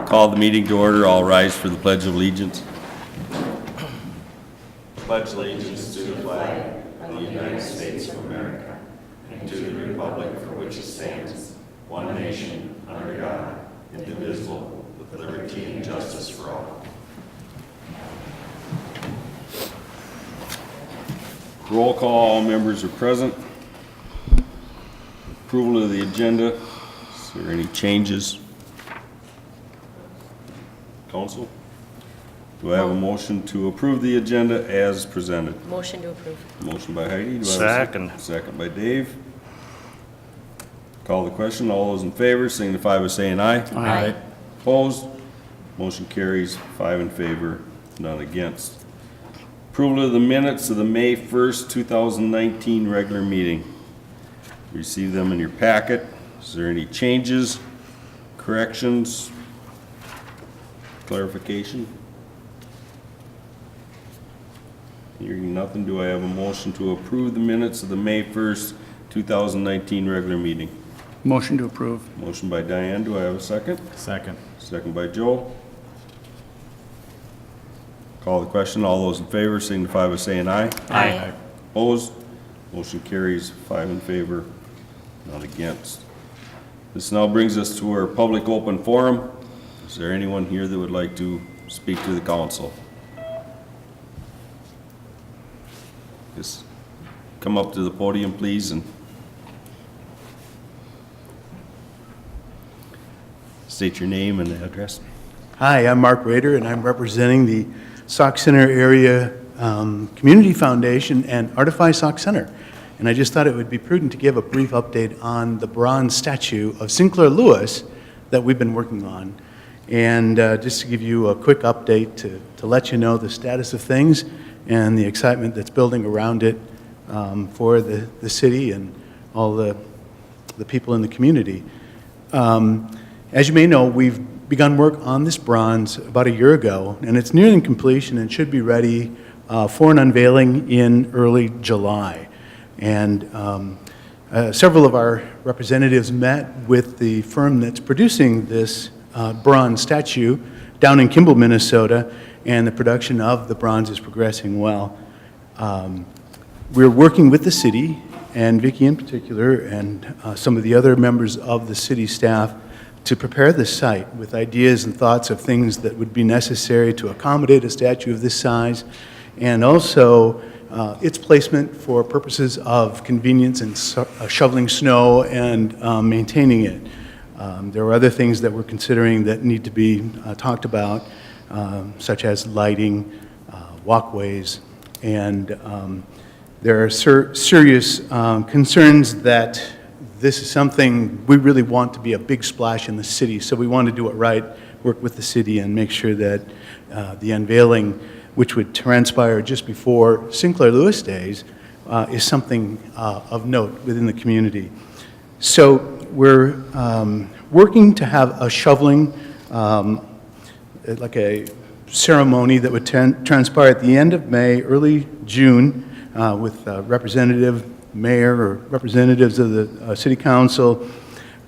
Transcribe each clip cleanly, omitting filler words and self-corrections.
Call the meeting to order. All rise for the Pledge of Allegiance. Pledge allegiance to the flag of the United States of America and to the republic for which it stands, one nation, under God, indivisible, with liberty and justice for all. Roll call, all members are present. Approval of the agenda. Is there any changes? Council? Do I have a motion to approve the agenda as presented? Motion to approve. Motion by Heidi. Do I have a Second. Second by Dave. Call the question. All those in favor signify by saying aye. Aye. Opposed? Motion carries 5 in favor, none against. Approval of the minutes of the May 1st, 2019 regular meeting. Receive them in your packet. Is there any changes, corrections, clarification? Hearing nothing, do I have a motion to approve the minutes of the May 1st, 2019 regular meeting? Motion to approve. Motion by Diane, do I have a second? Second. Second by Joe. Call the question, all those in favor signify by saying aye. Aye. Opposed? Motion carries 5 in favor, none against. This now brings us to our public open forum. Is there anyone here that would like to speak to the council? Just come up to the podium, please, and state your name and address. Hi, I'm Mark Rader, and I'm representing the Sauk Center Area Community Foundation and Artify Sauk Center. And I just thought it would be prudent to give a brief update on the bronze statue of Sinclair Lewis that we've been working on. And just to give you a quick update to let you know the status of things and the excitement that's building around it for the city and all the people in the community. As you may know, we've begun work on this bronze about a year ago, and it's nearing completion and should be ready for an unveiling in early July. And several of our representatives met with the firm that's producing this bronze statue down in Kimball, Minnesota, and the production of the bronze is progressing well. We're working with the city, and Vicki in particular, and some of the other members of the city staff to prepare the site with ideas and thoughts of things that would be necessary to accommodate a statue of this size, and also its placement for purposes of convenience and shoveling snow and maintaining it. There are other things that we're considering that need to be talked about, such as lighting, walkways, and there are serious concerns that this is something we really want to be a big splash in the city, so we want to do it right, work with the city and make sure that the unveiling, which would transpire just before Sinclair Lewis Days, is something of note within the community. So we're working to have a shoveling, like a ceremony that would transpire at the end of May, early June, with mayor or representatives of the city council,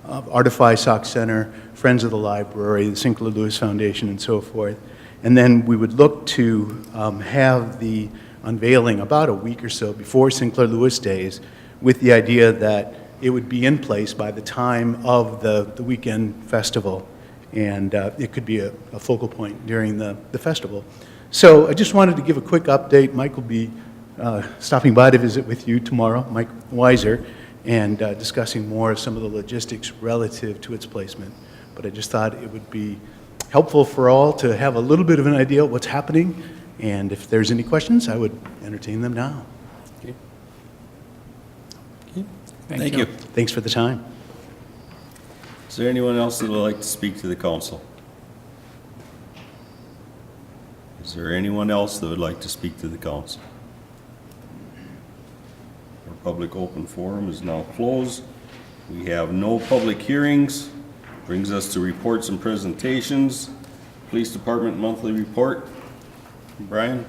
Artify Sauk Center, Friends of the Library, the Sinclair Lewis Foundation, and so forth. And then we would look to have the unveiling about a week or so before Sinclair Lewis Days, with the idea that it would be in place by the time of the weekend festival, and it could be a focal point during the festival. So I just wanted to give a quick update. Mike will be stopping by to visit with you tomorrow, Mike Weiser, and discussing more of some of the logistics relative to its placement. But I just thought it would be helpful for all to have a little bit of an idea of what's happening, and if there's any questions, I would entertain them now. Okay. Thank you. Thanks for the time. Is there anyone else that would like to speak to the council? Is there anyone else that would like to speak to the council? Our public open forum is now closed. We have no public hearings. Brings us to reports and presentations. Police Department monthly report. Brian?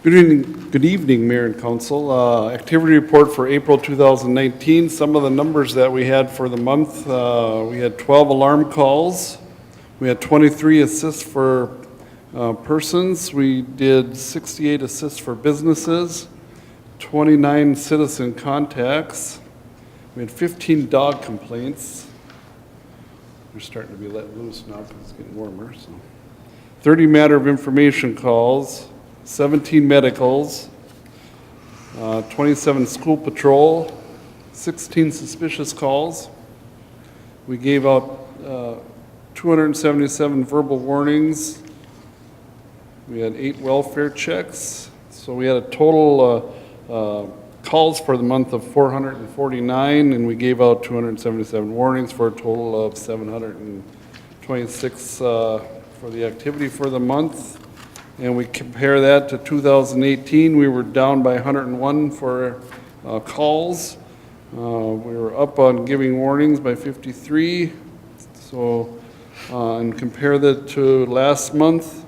Good evening, Mayor and Council. Activity report for April 2019. Some of the numbers that we had for the month, we had 12 alarm calls. We had 23 assists for persons. We did 68 assists for businesses, 29 citizen contacts. We had 15 dog complaints. They're starting to be let loose now because it's getting warmer. 30 matter of information calls. 17 medicals, 27 school patrol, 16 suspicious calls. We gave out 277 verbal warnings. We had 8 welfare checks. So we had a total calls for the month of 449, and we gave out 277 warnings for a total of 726 for the activity for the month. And we compare that to 2018, we were down by 101 for calls. We were up on giving warnings by 53. So, and compare that to last month,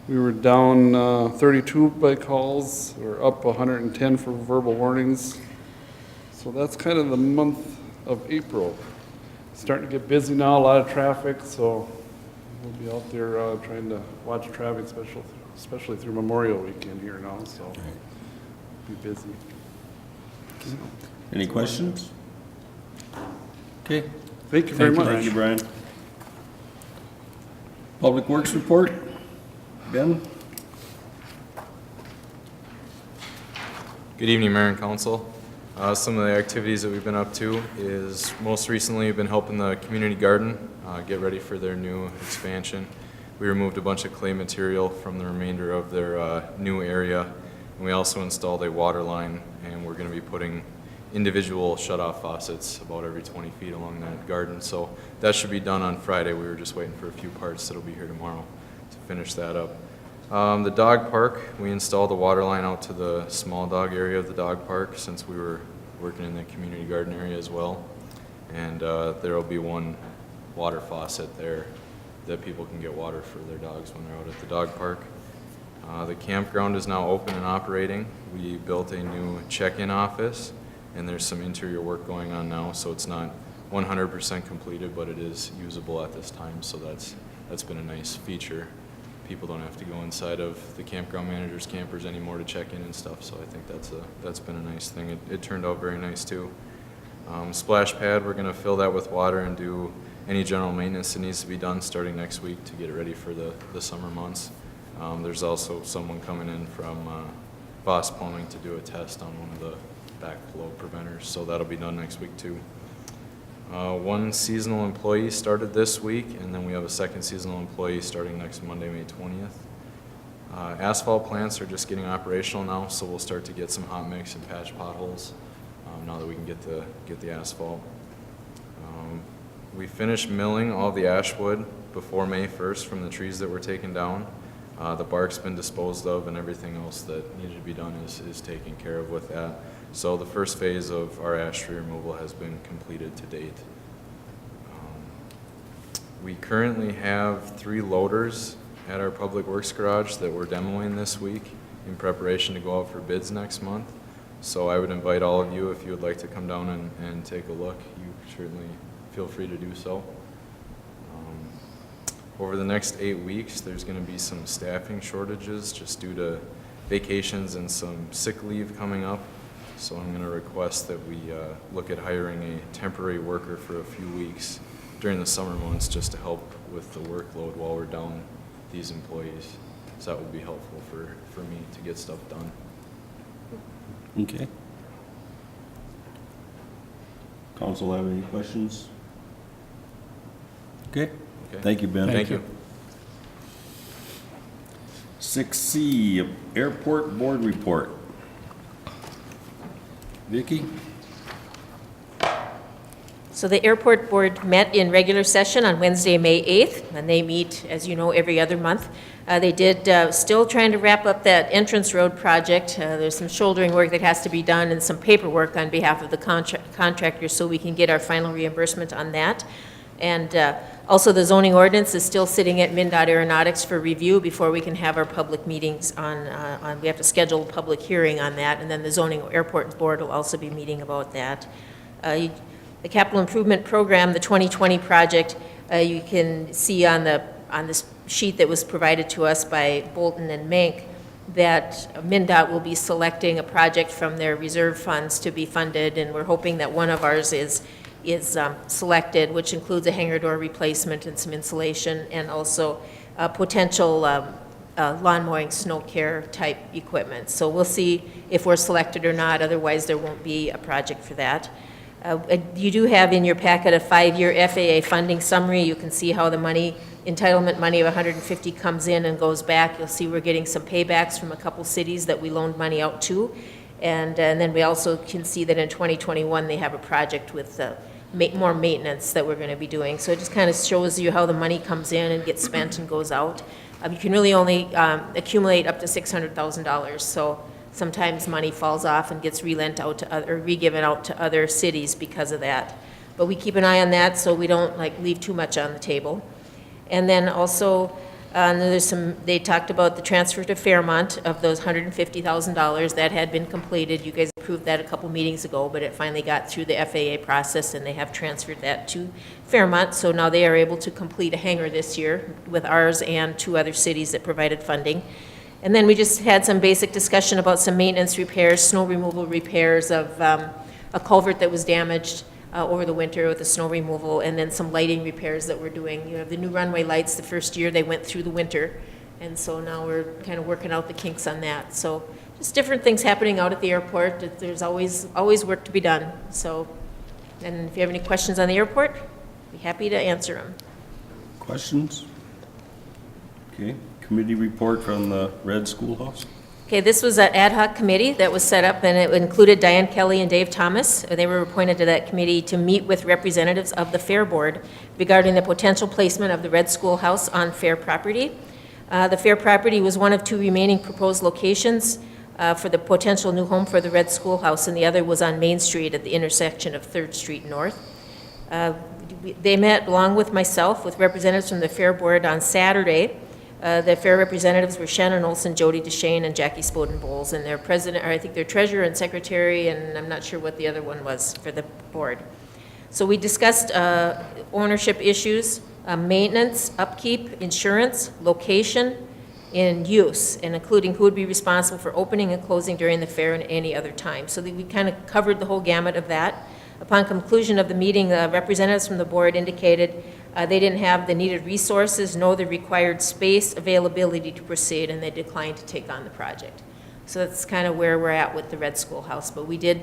we were down 32 by calls. We're up 110 for verbal warnings. So that's kind of the month of April. Starting to get busy now, a lot of traffic, so we'll be out there trying to watch traffic, especially through Memorial Weekend here now, so be busy. Any questions? Okay. Thank you very much. Thank you, Brian. Public Works report, Ben? Good evening, Mayor and Council. Some of the activities that we've been up to is most recently we've been helping the community garden get ready for their new expansion. We removed a bunch of clay material from the remainder of their new area, and we also installed a water line, and we're going to be putting individual shut-off faucets about every 20 feet along that garden. So that should be done on Friday. We were just waiting for a few parts that'll be here tomorrow to finish that up. The dog park, we installed a water line out to the small dog area of the dog park since we were working in the community garden area as well. And there will be one water faucet there that people can get water for their dogs when they're out at the dog park. The campground is now open and operating. We built a new check-in office, and there's some interior work going on now, so it's not 100% completed, but it is usable at this time, so that's been a nice feature. People don't have to go inside of the campground manager's campers anymore to check in and stuff, so I think that's been a nice thing. It turned out very nice too. Splash pad, we're going to fill that with water and do any general maintenance that needs to be done starting next week to get it ready for the summer months. There's also someone coming in from Boss Plumbing to do a test on one of the backflow preventers, so that'll be done next week too. One seasonal employee started this week, and then we have a second seasonal employee starting next Monday, May 20th. Asphalt plants are just getting operational now, so we'll start to get some hot mix and patch potholes now that we can get the asphalt. We finished milling all the ash wood before May 1st from the trees that were taken down. The bark's been disposed of, and everything else that needed to be done is taken care of with that. So the first phase of our ash tree removal has been completed to date. We currently have 3 loaders at our Public Works garage that we're demoing this week in preparation to go out for bids next month. So I would invite all of you, if you would like to come down and take a look, you certainly feel free to do so. Over the next 8 weeks, there's going to be some staffing shortages just due to vacations and some sick leave coming up. So I'm going to request that we look at hiring a temporary worker for a few weeks during the summer months just to help with the workload while we're down these employees. So that would be helpful for me to get stuff done. Okay. Council have any questions? Okay. Okay. Thank you, Ben. Thank you. 6C, Airport Board Report. Vicki? So the airport board met in regular session on Wednesday, May 8th, and they meet, as you know, every other month. They did, still trying to wrap up that entrance road project. There's some shouldering work that has to be done and some paperwork on behalf of the contractor so we can get our final reimbursement on that. And Also, the zoning ordinance is still sitting at MnDOT Aeronautics for review before we can have our public meetings we have to schedule a public hearing on that, and then the zoning airport board will also be meeting about that. The capital improvement program, the 2020 project, you can see on this sheet that was provided to us by Bolton and Mank that MnDOT will be selecting a project from their reserve funds to be funded, and we're hoping that one of ours is selected, which includes a hangar door replacement and some insulation, and also potential lawn mowing, snow care type equipment. So we'll see if we're selected or not, otherwise there won't be a project for that. You do have in your packet a 5-year FAA funding summary. You can see how the entitlement money of 150 comes in and goes back. You'll see we're getting some paybacks from a couple cities that we loaned money out to. And then we also can see that in 2021, they have a project with more maintenance that we're going to be doing. So it just kind of shows you how the money comes in and gets spent and goes out. You can really only accumulate up to $600,000. So sometimes money falls off and gets re-given out to other cities because of that. But we keep an eye on that so we don't leave too much on the table. And then also, they talked about the transfer to Fairmont of those $150,000 that had been completed. You guys approved that a couple meetings ago, but it finally got through the FAA process and they have transferred that to Fairmont. So now they are able to complete a hangar this year with ours and 2 other cities that provided funding. And then we just had some basic discussion about some maintenance repairs, snow removal repairs of a culvert that was damaged over the winter with the snow removal, and then some lighting repairs that we're doing. You know, the new runway lights, the first year they went through the winter, and so now we're kind of working out the kinks on that. So just different things happening out at the airport. There's always work to be done. So, and if you have any questions on the airport, I'd be happy to answer them. Questions? Okay, committee report from the Red Schoolhouse. Okay, this was an ad hoc committee that was set up, and it included Diane Kelly and Dave Thomas. They were appointed to that committee to meet with representatives of the Fair Board regarding the potential placement of the Red Schoolhouse on Fair property. The Fair property was one of 2 remaining proposed locations for the potential new home for the Red Schoolhouse, and the other was on Main Street at the intersection of 3rd Street North. They met, along with myself, with representatives from the Fair Board on Saturday. The Fair representatives were Shannon Olson, Jody DeShane, and Jackie Spoden Bowles, and their president, or I think their treasurer and secretary, and I'm not sure what the other one was for the board. So we discussed ownership issues, maintenance, upkeep, insurance, location, and use, and including who would be responsible for opening and closing during the fair and any other time. So we kind of covered the whole gamut of that. Upon conclusion of the meeting, representatives from the board indicated they didn't have the needed resources nor the required space availability to proceed, and they declined to take on the project. So that's kind of where we're at with the Red Schoolhouse. But we did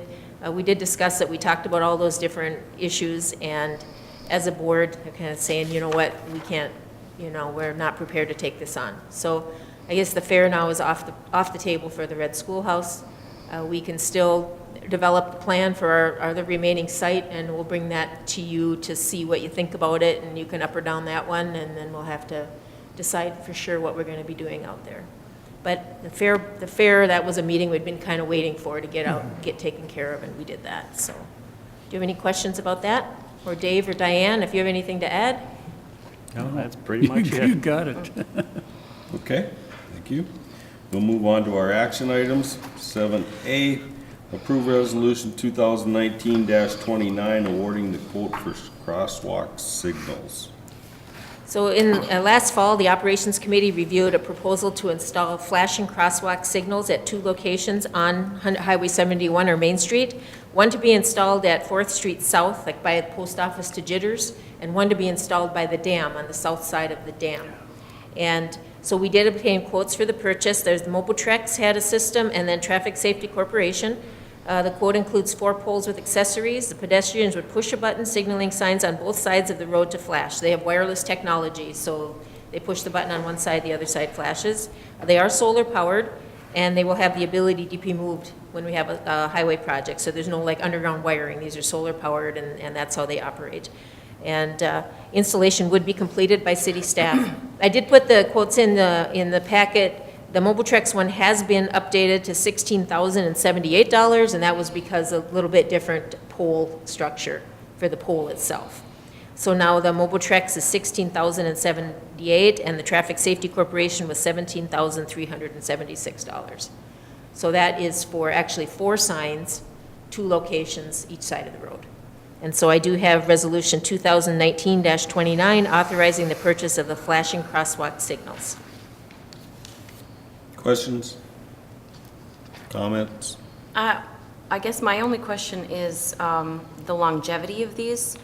discuss it. We talked about all those different issues, and as a board, they're kind of saying, you know what, we can't, we're not prepared to take this on. So I guess the fair now is off the table for the Red Schoolhouse. We can still develop the plan for our other remaining site, and we'll bring that to you to see what you think about it, and you can up or down that one, and then we'll have to decide for sure what we're going to be doing out there. But the fair, that was a meeting we'd been kind of waiting for to get taken care of, and we did that. So, do you have any questions about that? Or Dave or Diane, if you have anything to add? No, that's pretty much it. You got it. Okay, thank you. We'll move on to our action items. 7A, approve resolution 2019-29 awarding the quote for crosswalk signals. So in last fall, the Operations Committee reviewed a proposal to install flashing crosswalk signals at 2 locations on Highway 71 or Main Street, one to be installed at 4th Street South, like by the post office to Jitters, and one to be installed by the dam, on the south side of the dam. And so we did obtain quotes for the purchase. There's the Mobotrex had a system, and then Traffic Safety Corporation. The quote includes 4 poles with accessories. The pedestrians would push a button signaling signs on both sides of the road to flash. They have wireless technology, so they push the button on one side, the other side flashes. They are solar powered, and they will have the ability to be moved when we have a highway project. So there's no underground wiring. These are solar powered, and that's how they operate. And installation would be completed by city staff. I did put the quotes in the packet. The Mobotrex one has been updated to $16,078, and that was because of a little bit different pole structure for the pole itself. So now the Mobotrex is $16,078, and the Traffic Safety Corporation was $17,376. So that is for actually 4 signs, 2 locations each side of the road. And so I do have Resolution 2019-29 authorizing the purchase of the flashing crosswalk signals. Questions? Comments? I guess my only question is the longevity of these.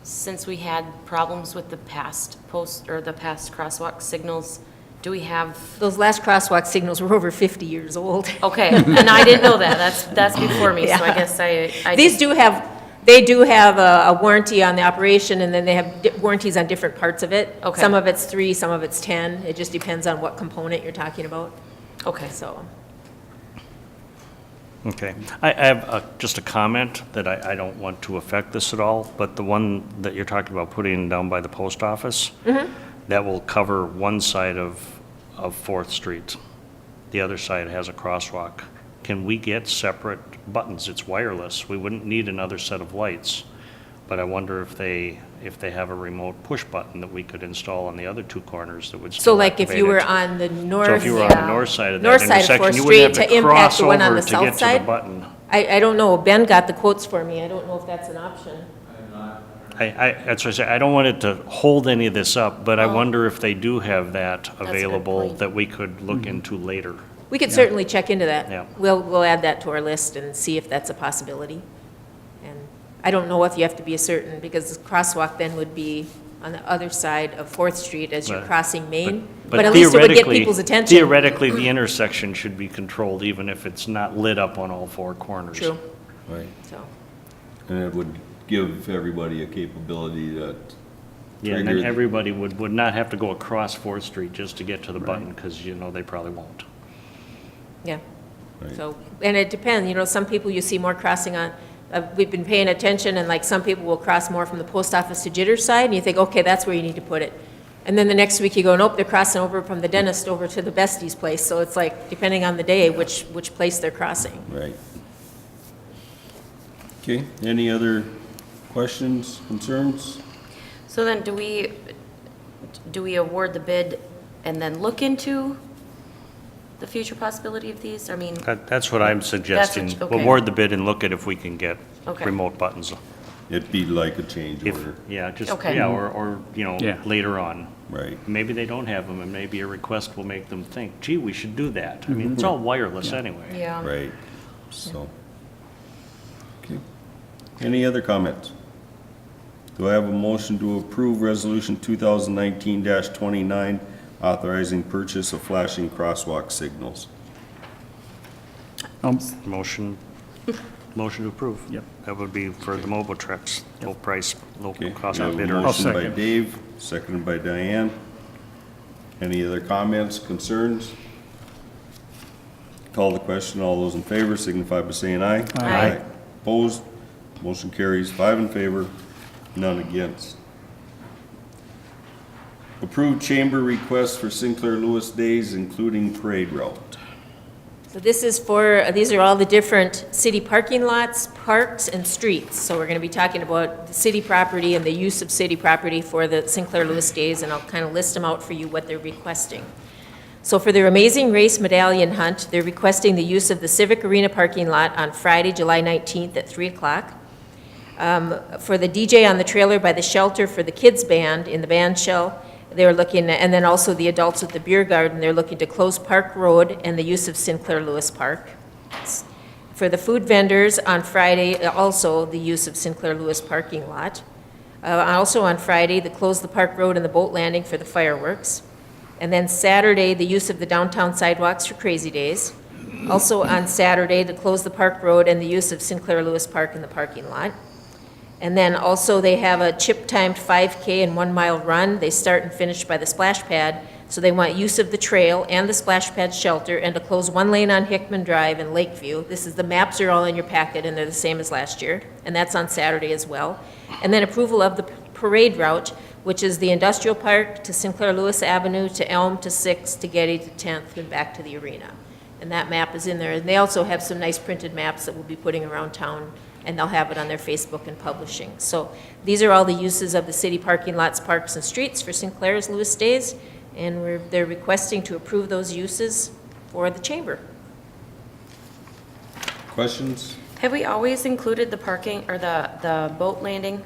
Since we had problems with the past crosswalk signals, do we have? Those last crosswalk signals were over 50 years old. Okay, and I didn't know that. That's before me, so I Yeah. guess I These do have a warranty on the operation, and then they have warranties on different parts of it. Okay. Some of it's 3, some of it's 10. It just depends on what component you're talking about, Okay. so. Okay. I have just a comment that I don't want to affect this at all, but the one that you're talking about putting down by the post office, that will cover one side of 4th Street. The other side has a crosswalk. Can we get separate buttons? It's wireless. We wouldn't need another set of lights. But I wonder if they have a remote push button that we could install on the other 2 corners that would So still like if activate you were it. on the north. So if you were on the north side of that North side of intersection, 4th you wouldn't Street have to to impact cross the one on over the to south get to the side? button. I don't know, Ben got the quotes for me, I don't know if that's an option. That's what I say, I don't want it to hold any of this up, but I wonder if they do have that a good available point. that we could look into later. We could certainly check into that. Yeah. We'll add that to our list and see if that's a possibility. And I don't know if you have to be a certain, because the crosswalk then would be on the other side of 4th Street as you're But- crossing Main. But at least it would get theoretically- people's attention. Theoretically, the intersection should be controlled even if it's not lit up on all 4 corners. True, Right. so. And it would give everybody a capability that Yeah, and then trigger, everybody would not have to go across 4th Street just to get to the button, because they probably won't. Yeah. Right. So, and it depends, some people you see more crossing on, we've been paying attention, and like some people will cross more from the post office to Jitter side, and you think, okay, that's where you need to put it. And then the next week you go, nope, they're crossing over from the dentist over to the bestie's place. So it's like, depending on the day, which place they're crossing. right. Okay, any other questions, concerns? So then do we award the bid and then look into the future possibility of these? I mean, That's what I'm suggesting. okay. Award the bid and look at if we can get Okay. remote buttons. It'd be like a change If, order, yeah, just, Okay. yeah, or, Yeah. later on. right? Maybe they don't have them, and maybe a request will make them think, gee, we should do that. I mean, it's all wireless anyway. yeah. Right, so. Okay. Any other comments? Do I have a motion to approve Resolution 2019-29, authorizing purchase of flashing crosswalk signals? Motion to approve. Yep. That would be for the Mobotrex, low price, low Okay, cost we have a bidder. motion by Dave, seconded by Diane. Any other comments, concerns? Call the question, all those in favor signify by saying aye. Aye. Opposed? Motion carries 5 in favor, none against. Approved chamber request for Sinclair Lewis Days, including parade route. So this is these are all the different city parking lots, parks, and streets. So we're going to be talking about the city property and the use of city property for the Sinclair Lewis Days, and I'll kind of list them out for you, what they're requesting. So for their Amazing Race Medallion Hunt, they're requesting the use of the Civic Arena parking lot on Friday, July 19th at 3 o'clock. For the DJ on the trailer by the shelter for the kids' band in the band shell, they're looking, and then also the adults at the beer garden, they're looking to close Park Road and the use of Sinclair Lewis Park. For the food vendors on Friday, also the use of Sinclair Lewis parking lot. Also on Friday, the close the Park Road and the boat landing for the fireworks. And then Saturday, the use of the downtown sidewalks for Crazy Days. Also on Saturday, to close the Park Road and the use of Sinclair Lewis Park in the parking lot. And then also they have a chip-timed 5K and 1-mile run. They start and finish by the splash pad. So they want use of the trail and the splash pad shelter, and to close 1 lane on Hickman Drive in Lakeview. The maps are all in your packet, and they're the same as last year. And that's on Saturday as well. And then approval of the parade route, which is the Industrial Park to Sinclair Lewis Avenue to Elm to 6th to Getty to 10th and back to the arena. And that map is in there. And they also have some nice printed maps that we'll be putting around town and they'll have it on their Facebook and publishing. So these are all the uses of the city parking lots, parks, and streets for Sinclair's Lewis Days, and they're requesting to approve those uses for the chamber. Questions? Have we always included the parking or the boat landing?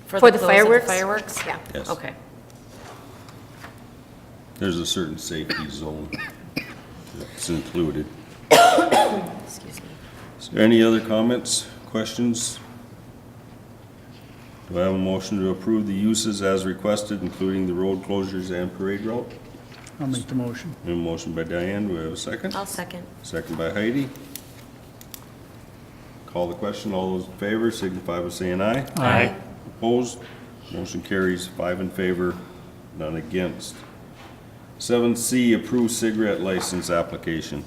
For the close of fireworks? Fireworks? Yeah. Yes. Okay. There's a certain safety zone that's included. Excuse me. Is there any other comments, questions? Do I have a motion to approve the uses as requested, including the road closures and parade route? I'll make the motion. A motion by Diane, do we have a second? I'll second. Second by Heidi. Call the question, all those in favor signify by saying aye. Aye. Opposed? Motion carries 5 in favor, none against. 7C, approve cigarette license application.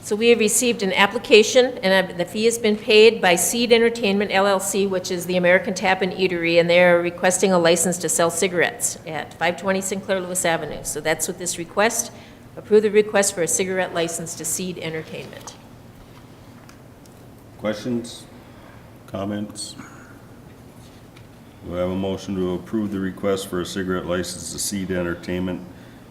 So we have received an application, and the fee has been paid by Seed Entertainment LLC, which is the American Tap and Eatery, and they're requesting a license to sell cigarettes at 520 Sinclair Lewis Avenue. So that's what this request, approve the request for a cigarette license to Seed Entertainment. Questions? Comments? Do I have a motion to approve the request for a cigarette license to Seed Entertainment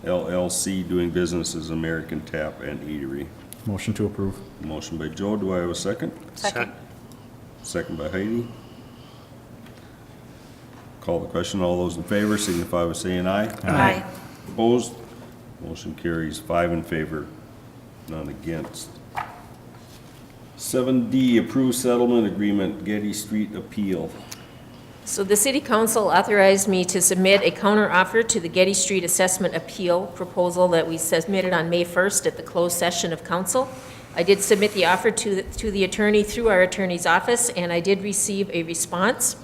LLC, doing business as American Tap and Eatery? Motion to approve. Motion by Joe, do I have a second? Second. Second by Heidi. Call the question, all those in favor signify by saying aye. Aye. Opposed? Motion carries 5 in favor, none against. 7D, approve settlement agreement, Getty Street appeal. So the city council authorized me to submit a counteroffer to the Getty Street Assessment Appeal proposal that we submitted on May 1st at the closed session of council. I did submit the offer to the attorney through our attorney's office, and I did receive a response.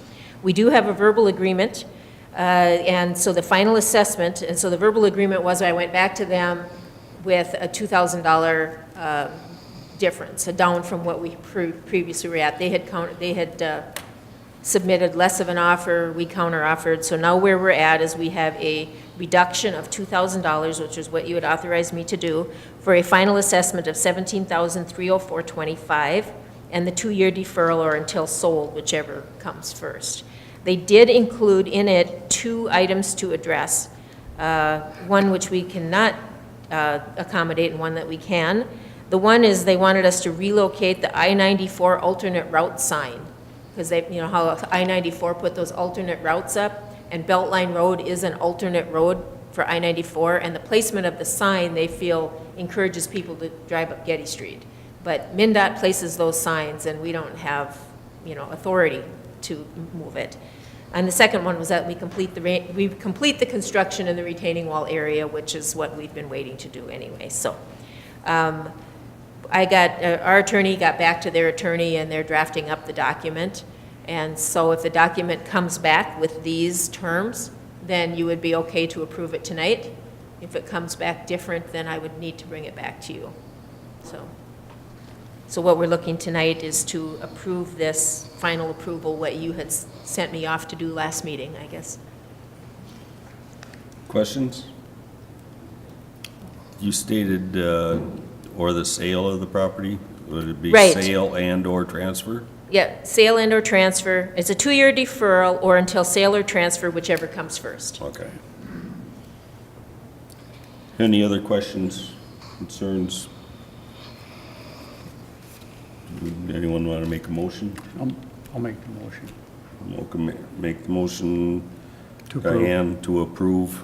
We do have a verbal agreement, and so the final assessment, and so the verbal agreement was I went back to them with a $2,000 difference, down from what we previously were at. They had submitted less of an offer, we counter-offered, so now where we're at is we have a reduction of $2,000, which is what you had authorized me to do, for a final assessment of $17,304.25, and the 2-year deferral or until sold, whichever comes first. They did include in it 2 items to address, one which we cannot accommodate and one that we can. The one is they wanted us to relocate the I-94 alternate route sign, because they, you know how I-94 put those alternate routes up, and Beltline Road is an alternate road for I-94, and the placement of the sign, they feel, encourages people to drive up Getty Street. But MnDOT places those signs, and we don't have, authority to move it. And the second one was that we complete the construction in the retaining wall area, which is what we've been waiting to do anyway. So our attorney got back to their attorney, and they're drafting up the document. And so if the document comes back with these terms, then you would be okay to approve it tonight. If it comes back different, then I would need to bring it back to you. So what we're looking tonight is to approve this final approval, what you had sent me off to do last meeting, I guess. Questions? You stated, or the sale of the property? Would it be Right. sale and/or transfer? Yeah, sale and or transfer. It's a 2-year deferral or until sale or transfer, whichever comes first. Okay. Any other questions, concerns? Anyone want to make a motion? I'll make the motion. Make the motion, To approve. Diane, to approve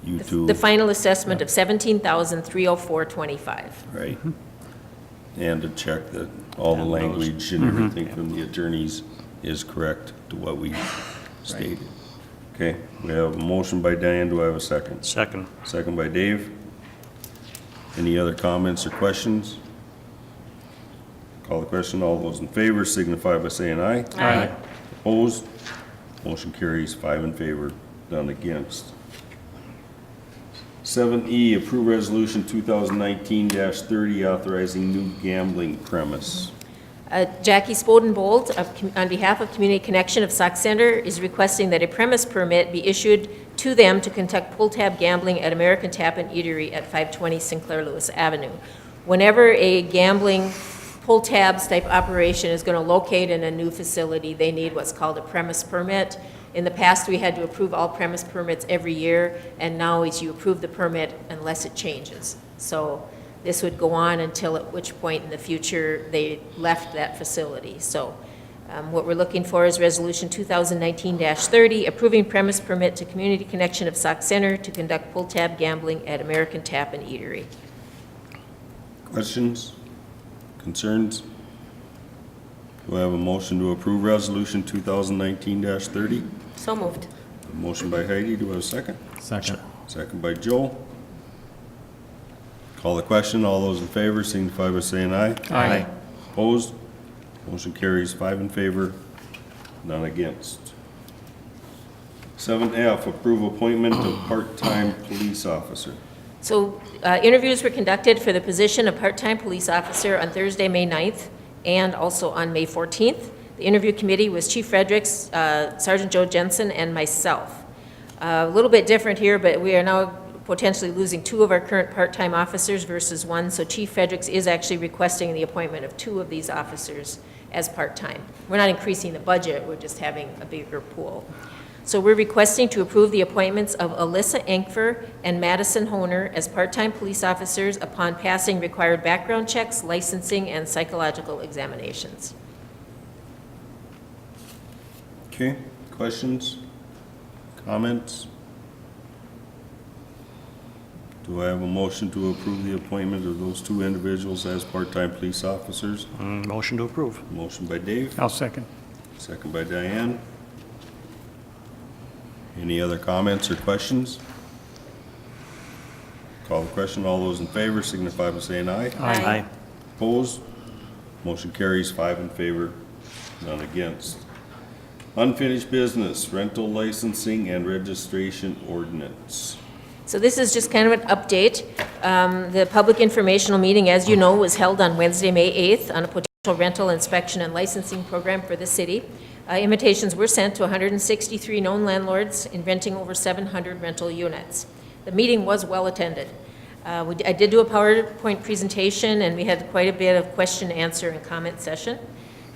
you to. The final assessment of $17,304.25. Right. And to check that all the language and everything from the attorneys is correct to what we stated. Okay, we have a motion by Diane, do I have a second? Second. Second by Dave. Any other comments or questions? Call the question, all those in favor signify by saying aye. Aye. Opposed? Motion carries 5 in favor, none against. 7E, approve resolution 2019-30 authorizing new gambling premise. Jackie Spodenbold, on behalf of Community Connection of Sauk Center, is requesting that a premise permit be issued to them to conduct pull-tab gambling at American Tap and Eatery at 520 Sinclair Lewis Avenue. Whenever a gambling pull tabs type operation is going to locate in a new facility, they need what's called a premise permit. In the past, we had to approve all premise permits every year, and now is you approve the permit unless it changes. So this would go on until at which point in the future they left that facility. So what we're looking for is Resolution 2019-30, approving premise permit to Community Connection of Sauk Center to conduct pull tab gambling at American Tap and Eatery. Questions? Concerns? Do I have a motion to approve Resolution 2019-30? So moved. A motion by Heidi, do I have a second? Second. Second by Joe. Call the question, all those in favor signify by saying aye. Aye. Opposed? Motion carries 5 in favor, none against. 7F, approve appointment of part-time police officer. So interviews were conducted for the position of part-time police officer on Thursday, May 9th, and also on May 14th. The interview committee was Chief Fredericks, Sergeant Joe Jensen, and myself. A little bit different here, but we are now potentially losing 2 of our current part-time officers versus 1, so Chief Fredericks is actually requesting the appointment of 2 of these officers as part-time. We're not increasing the budget, we're just having a bigger pool. So we're requesting to approve the appointments of Alyssa Ankfer and Madison Honer as part-time police officers upon passing required background checks, licensing, and psychological examinations. Okay, questions? Comments? Do I have a motion to approve the appointment of those 2 individuals as part-time police officers? Motion to approve. Motion by Dave, I'll second. second by Diane. Any other comments or questions? Call the question, all those in favor signify by saying aye. Aye. Opposed? Motion carries 5 in favor, none against. Unfinished business, rental licensing and registration ordinance. So this is just kind of an update. The public informational meeting, as you know, was held on Wednesday, May 8th on a potential rental inspection and licensing program for the city. Invitations were sent to 163 known landlords in renting over 700 rental units. The meeting was well attended. I did do a PowerPoint presentation, and we had quite a bit of question, answer, and comment session.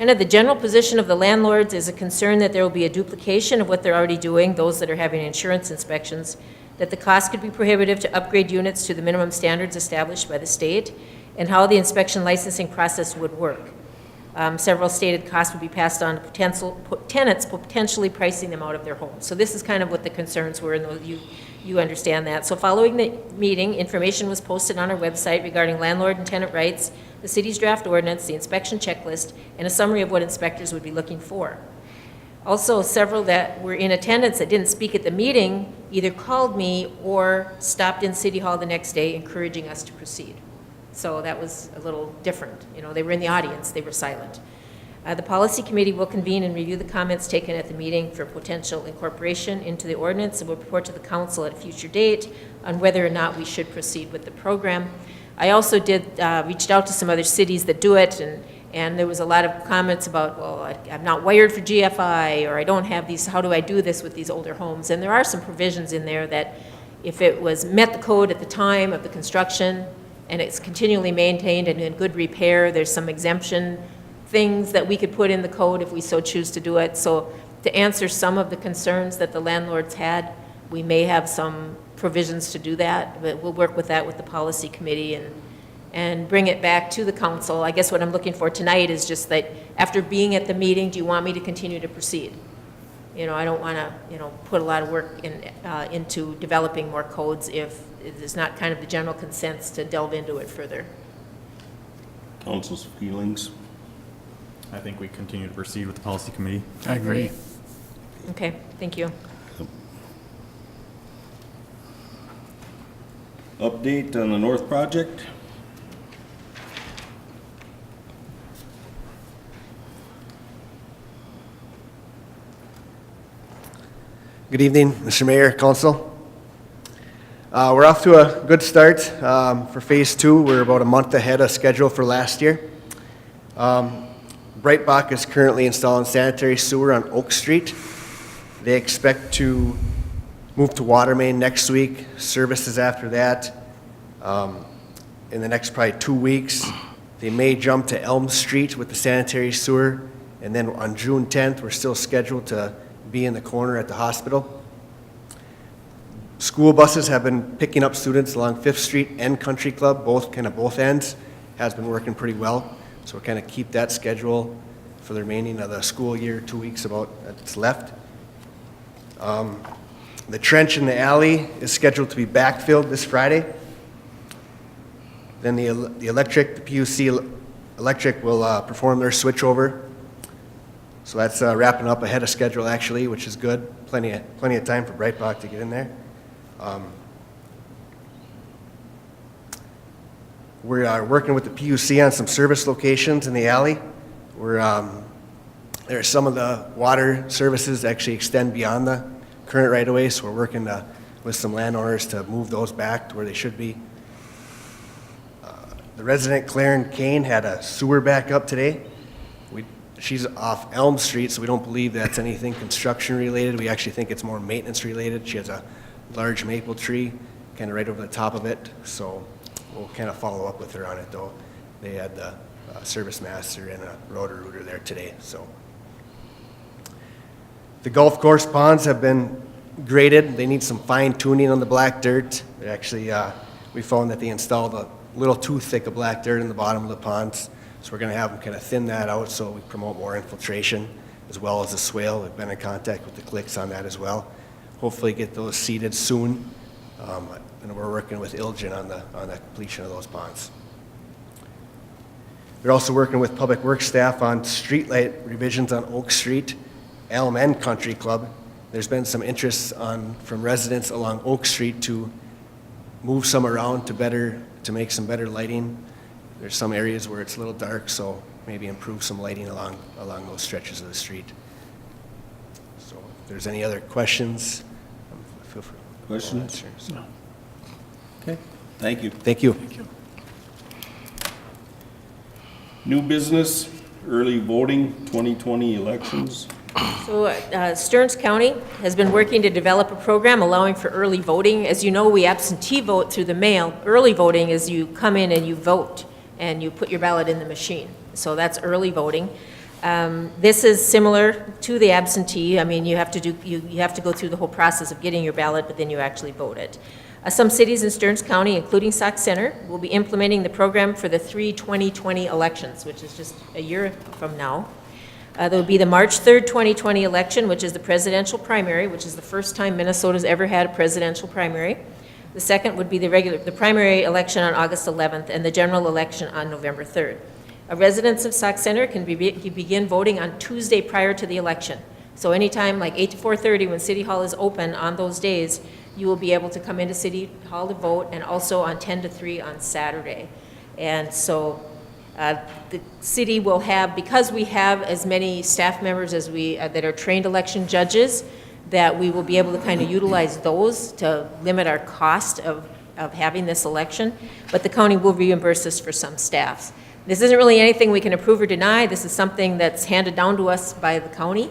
And the general position of the landlords is a concern that there will be a duplication of what they're already doing, those that are having insurance inspections, that the cost could be prohibitive to upgrade units to the minimum standards established by the state, and how the inspection licensing process would work. Several stated costs would be passed on to tenants, potentially pricing them out of their homes. So this is kind of what the concerns were, and you understand that. So following the meeting, information was posted on our website regarding landlord and tenant rights, the city's draft ordinance, the inspection checklist, and a summary of what inspectors would be looking for. Also, several that were in attendance that didn't speak at the meeting either called me or stopped in City Hall the next day encouraging us to proceed. So that was a little different. You know, they were in the audience, they were silent. The policy committee will convene and review the comments taken at the meeting for potential incorporation into the ordinance and will report to the council at a future date on whether or not we should proceed with the program. I also reached out to some other cities that do it, and there was a lot of comments about, well, I'm not wired for GFI, or I don't have these, how do I do this with these older homes? And there are some provisions in there that if it was met the code at the time of the construction, and it's continually maintained and in good repair, there's some exemption things that we could put in the code if we so choose to do it. So to answer some of the concerns that the landlords had, we may have some provisions to do that, but we'll work with that with the policy committee and bring it back to the council. I guess what I'm looking for tonight is just that after being at the meeting, do you want me to continue to proceed? You know, I don't want to, put a lot of work into developing more codes if it's not kind of the general consents to delve into it further. Council's feelings? I think we continue to proceed with the policy committee. I agree. Okay, thank you. Update on the North Project? Good evening, Mr. Mayor, Council. We're off to a good start for Phase 2. We're about a month ahead of schedule for last year. Breitbach is currently installing sanitary sewer on Oak Street. They expect to move to water main next week, services after that. In the next probably 2 weeks, I They may jump to Elm Street with the sanitary sewer, and then on June 10th, we're still scheduled to be in the corner at the hospital. School buses have been picking up students along 5th Street and Country Club, both ends, has been working pretty well. So we're kind of keep that schedule for the remaining of the school year, 2 weeks about that's left. The trench in the alley is scheduled to be backfilled this Friday. Then the PUC electric will perform their switchover. So that's wrapping up ahead of schedule actually, which is good. Plenty of time for Brightbach to get in there. We are working with the PUC on some service locations in the alley. There are some of the water services that actually extend beyond the current right-of-way, so we're working with some landowners to move those back to where they should be. The resident Claren Kane had a sewer backup today. She's off Elm Street, so we don't believe that's anything construction related. We actually think it's more maintenance related. She has a large maple tree kind of right over the top of it, so we'll kind of follow up with her on it though. They had the service master and a rotor-rooter there today, so. The golf course ponds have been graded. They need some fine tuning on the black dirt. They actually, we found that they installed a little too thick of black dirt in the bottom of the ponds. So we're gonna have them kind of thin that out so we promote more infiltration as well as the swale. We've been in contact with the clicks on that as well. Hopefully get those seeded soon. And we're working with Ilgen on the completion of those ponds. They're also working with Public Works staff on streetlight revisions on Oak Street, Elm and Country Club. There's been some interest from residents along Oak Street to move some around to make some better lighting. There's some areas where it's a little dark, so maybe improve some lighting along those stretches of the street. So if there's any other questions, feel free. Questions? No. Okay, thank you. Thank you. New business, early voting, 2020 elections. So Stearns County has been working to develop a program allowing for early voting. As you know, we absentee vote through the mail. Early voting is you come in and you vote, and you put your ballot in the machine. So that's early voting. This is similar to the absentee. I mean, you have to go through the whole process of getting your ballot, but then you actually vote it. Some cities in Stearns County, including Sauk Center, will be implementing the program for the 2020 elections, which is just a year from now. There will be the March 3rd, 2020 election, which is the presidential primary, which is the first time Minnesota's ever had a presidential primary. The second would be the primary election on August 11th and the general election on November 3rd. Residents of Sauk Center can begin voting on Tuesday prior to the election. So anytime like 8 to 4:30 when City Hall is open on those days, you will be able to come into City Hall to vote, and also on 10 to 3 on Saturday. And so the city will have, because we have as many staff members as that are trained election judges, that we will be able to kind of utilize those to limit our cost of having this election, but the county will reimburse us for some staffs. This isn't really anything we can approve or deny. This is something that's handed down to us by the county,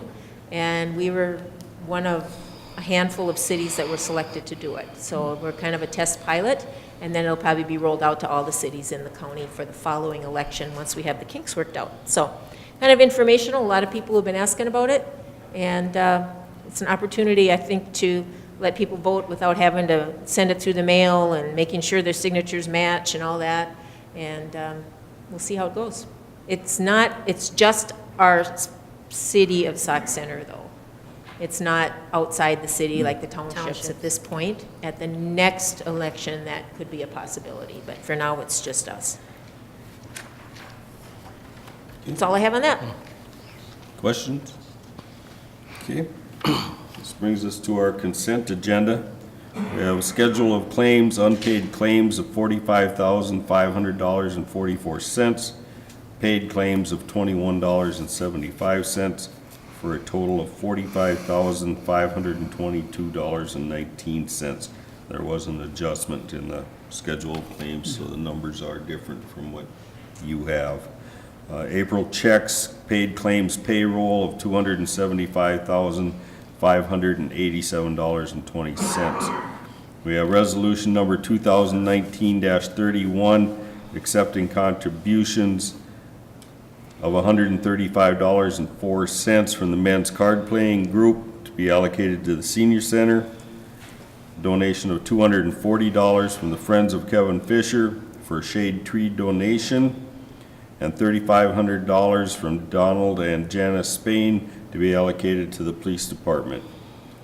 and we were one of a handful of cities that were selected to do it. So we're kind of a test pilot, and then it'll probably be rolled out to all the cities in the county for the following election once we have the kinks worked out. So kind of informational. A lot of people have been asking about it, and it's an opportunity, I think, to let people vote without having to send it through the mail and making sure their signatures match and all that. And we'll see how it goes. It's just our city of Sauk Center, though. It's not outside the city like the townships at this point. At the next election, that could be a possibility, but for now, it's just us. That's all I have on that. Questions? Okay. This brings us to our consent agenda. We have a schedule of claims, unpaid claims of $45,500.44, paid claims of $21.75, for a total of $45,522.19. There was an adjustment in the schedule of claims, so the numbers are different from what you have. April checks, paid claims payroll of $275,587.20. We have resolution number 2019-31, accepting contributions of $135.04 from the men's card playing group to be allocated to the senior center. Donation of $240 from the Friends of Kevin Fisher for a shade tree donation, and $3,500 from Donald and Janice Spain to be allocated to the police department.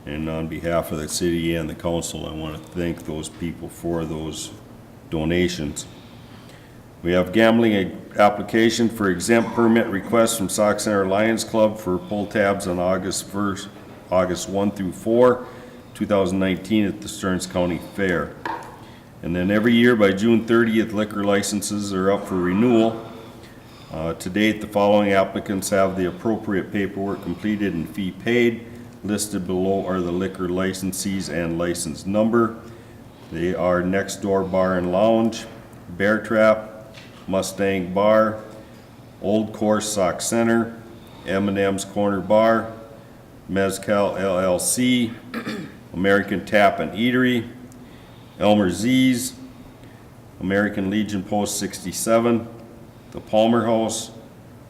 And on behalf of the city and the council, I want to thank those people for those donations. We have gambling application for exempt permit request from Sauk Center Lions Club for pull tabs on August 1 through 4, 2019 at the Stearns County Fair. And then every year by June 30th, liquor licenses are up for renewal. To date, the following applicants have the appropriate paperwork completed and fee paid. Listed below are the liquor licensees and license number. They are Next Door Bar and Lounge, Bear Trap, Mustang Bar, Old Course Sauk Center, M&M's Corner Bar, Mezcal LLC, American Tap and Eatery, Elmer Z's, American Legion Post 67, the Palmer House,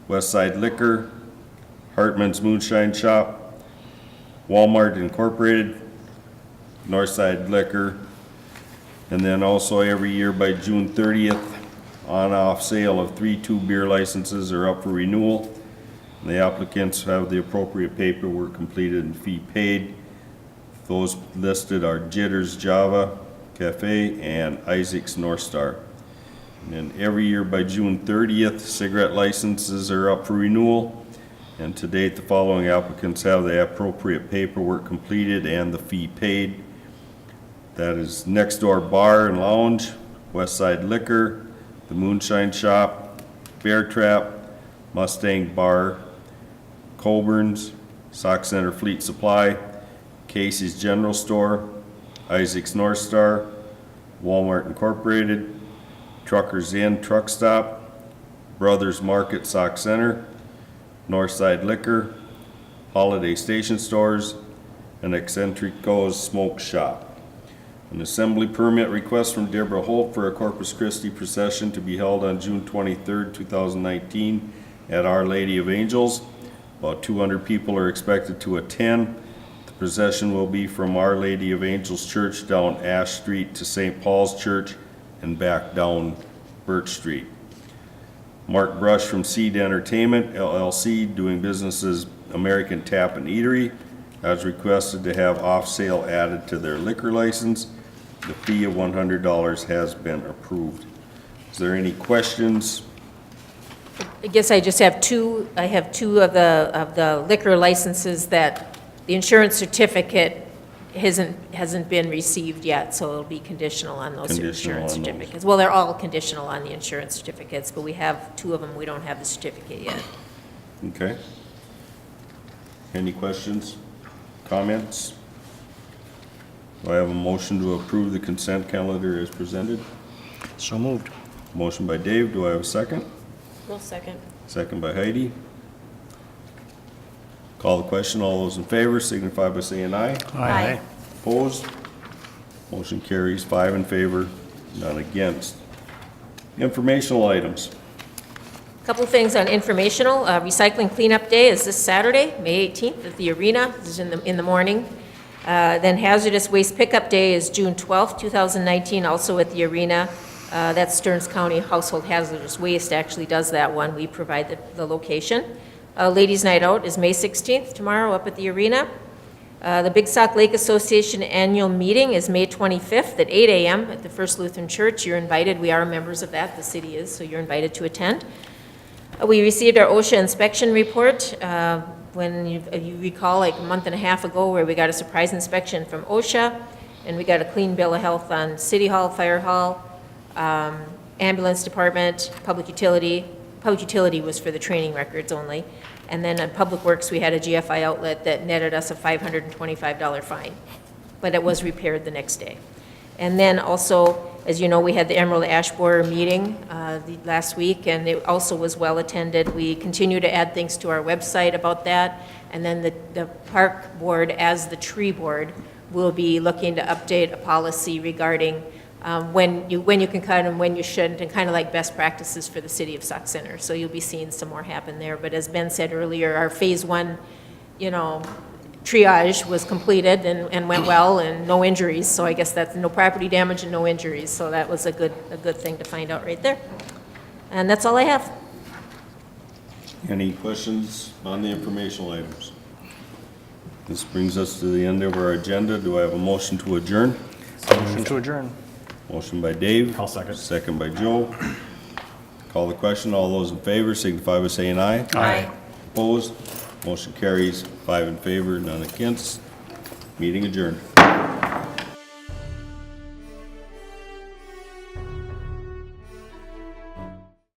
Westside Liquor, Hartman's Moonshine Shop, Walmart Incorporated, Northside Liquor, and then also every year by June 30th, on-off sale of 3-2 beer licenses are up for renewal. The applicants have the appropriate paperwork completed and fee paid. Those listed are Jitters Java Cafe and Isaac's North Star. And then every year by June 30th, cigarette licenses are up for renewal. And to date, the following applicants have the appropriate paperwork completed and the fee paid. That is Next Door Bar and Lounge, Westside Liquor, the Moonshine Shop, Bear Trap, Mustang Bar, Colburn's, Sauk Center Fleet Supply, Casey's General Store, Isaac's North Star, Walmart Incorporated, Truckers Inn Truck Stop, Brothers Market Sauk Center, Northside Liquor, Holiday Station Stores, and Eccentrico's Smoke Shop. An assembly permit request from Deborah Holt for a Corpus Christi procession to be held on June 23rd, 2019 at Our Lady of Angels. About 200 people are expected to attend. The procession will be from Our Lady of Angels Church down Ash Street to St. Paul's Church and back down Birch Street. Mark Brush from Seed Entertainment LLC, doing business as American Tap and Eatery, has requested to have off-sale added to their liquor license. The fee of $100 has been approved. Is there any questions? I guess I just have two of the liquor licenses that the insurance certificate hasn't been received yet, so it'll be conditional on those Conditional insurance on those. certificates. Well, they're all conditional on the insurance certificates, but we have two of them, we don't have the certificate yet. Okay. Any questions, comments? Do I have a motion to approve the consent calendar as presented? So moved. Motion by Dave, do I have a second? Well, second. Second by Heidi. Call the question, all those in favor signify by saying aye. Aye. Opposed? Motion carries 5 in favor, none against. Informational items. Couple things on informational. Recycling Cleanup Day is this Saturday, May 18th, at the arena. This is in the morning. Then Hazardous Waste Pickup Day is June 12th, 2019, also at the arena. That's Stearns County Household Hazardous Waste actually does that one. We provide the location. Ladies' Night Out is May 16th, tomorrow, up at the arena. The Big Sauk Lake Association Annual Meeting is May 25th at 8 a.m. at the First Lutheran Church. You're invited. We are members of that. The city is, so you're invited to attend. We received our OSHA inspection report when you recall, like a month and a half ago, where we got a surprise inspection from OSHA, and we got a clean bill of health on City Hall, Fire Hall, Ambulance Department, Public Utility. Public Utility was for the training records only. And then on Public Works, we had a GFI outlet that netted us a $525 fine, but it was repaired the next day. And then also, as you know, we had the Emerald Ash Borer meeting last week, and it also was well attended. We continue to add things to our website about that. And then the park board, as the tree board, will be looking to update a policy regarding when you can cut and when you shouldn't, and kind of like best practices for the city of Sauk Center. So you'll be seeing some more happen there. But as Ben said earlier, our phase one, triage was completed and went well, and no injuries. So I guess that's no property damage and no injuries. So that was a good thing to find out right there. And that's all I have. Any questions on the informational items? This brings us to the end of our agenda. Do I have a motion to adjourn? Motion to adjourn. Motion by Dave. I'll second. Second by Joe. Call the question. All those in favor signify by saying aye. Aye. Opposed? Motion carries 5 in favor, none against. Meeting adjourned.